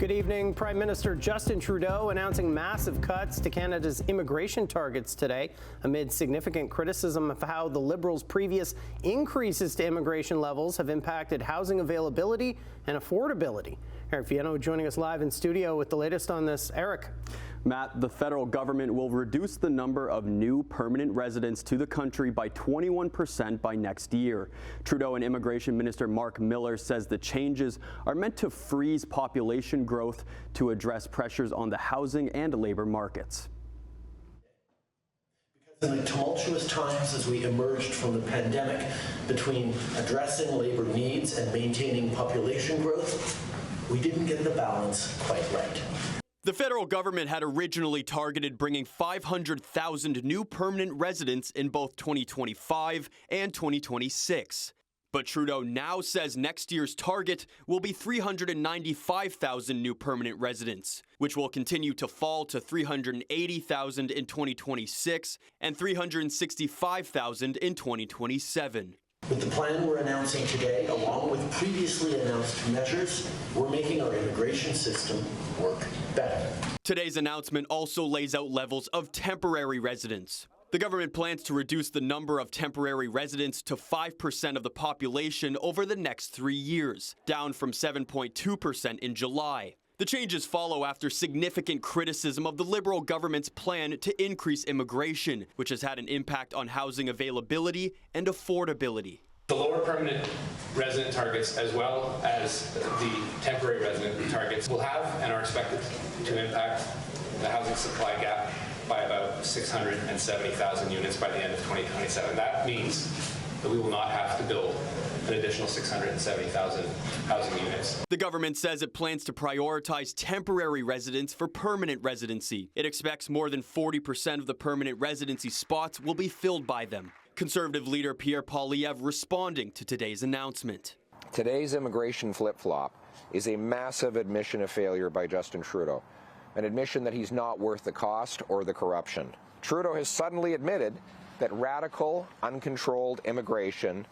Good evening. Prime Minister Justin Trudeau announcing massive cuts to Canada's immigration targets today amid significant criticism of how the Liberals' previous increases to immigration levels have impacted housing availability and affordability. Eric Viano joining us live in studio with the latest on this. Eric. Matt, the federal government will reduce the number of new permanent residents to the country by 21% by next year. Trudeau and Immigration Minister Mark Miller says the changes are meant to freeze population growth to address pressures on the housing and labor markets. In the tumultuous times as we emerged from the pandemic, between addressing labor needs and maintaining population growth, we didn't get the balance quite right. The federal government had originally targeted bringing 500,000 new permanent residents in both 2025 and 2026. But Trudeau now says next year's target will be 395,000 new permanent residents, which will continue to fall to 380,000 in 2026 and 365,000 in 2027. With the plan we're announcing today, along with previously announced measures, we're making our immigration system work better. Today's announcement also lays out levels of temporary residence. The government plans to reduce the number of temporary residents to 5% of the population over the next 3 years, down from 7.2% in July. The changes follow after significant criticism of the Liberal government's plan to increase immigration, which has had an impact on housing availability and affordability. The lower permanent resident targets, as well as the temporary resident targets, will have and are expected to impact the housing supply gap by about 670,000 units by the end of 2027. That means that we will not have to build an additional 670,000 housing units. The government says it plans to prioritize temporary residents for permanent residency. It expects more than 40% of the permanent residency spots will be filled by them. Conservative leader Pierre Poilievre responding to today's announcement. Today's immigration flip-flop is a massive admission of failure by Justin Trudeau, an admission that he's not worth the cost or the corruption. Trudeau has suddenly admitted that radical, uncontrolled immigration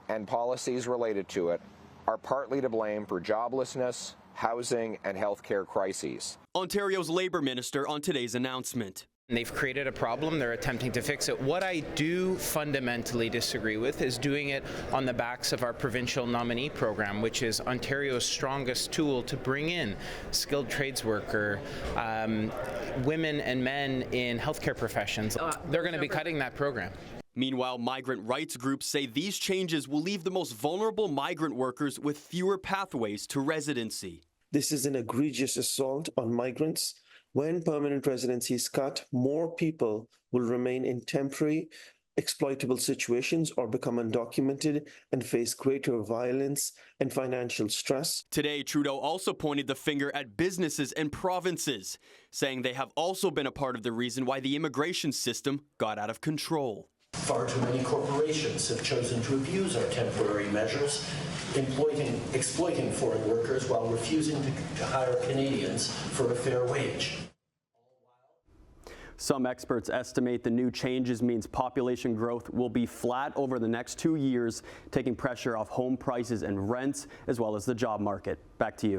and policies related to it are partly to blame for joblessness, housing, and healthcare crises. Ontario's Labour Minister on today's announcement. They've created a problem, they're attempting to fix it. What I do fundamentally disagree with is doing it on the backs of our provincial nominee program, which is Ontario's strongest tool to bring in skilled trades worker, women and men in healthcare professions. They're going to be cutting that program. Meanwhile, migrant rights groups say these changes will leave the most vulnerable migrant workers with fewer pathways to residency. This is an egregious assault on migrants. When permanent residency is cut, more people will remain in temporary, exploitable situations or become undocumented and face greater violence and financial stress. Today, Trudeau also pointed the finger at businesses and provinces, saying they have also been a part of the reason why the immigration system got out of control. Far too many corporations have chosen to abuse our temporary measures, exploiting foreign workers while refusing to hire Canadians for a fair wage. Some experts estimate the new changes means population growth will be flat over the next 2 years, taking pressure off home prices and rents, as well as the job market. Back to you.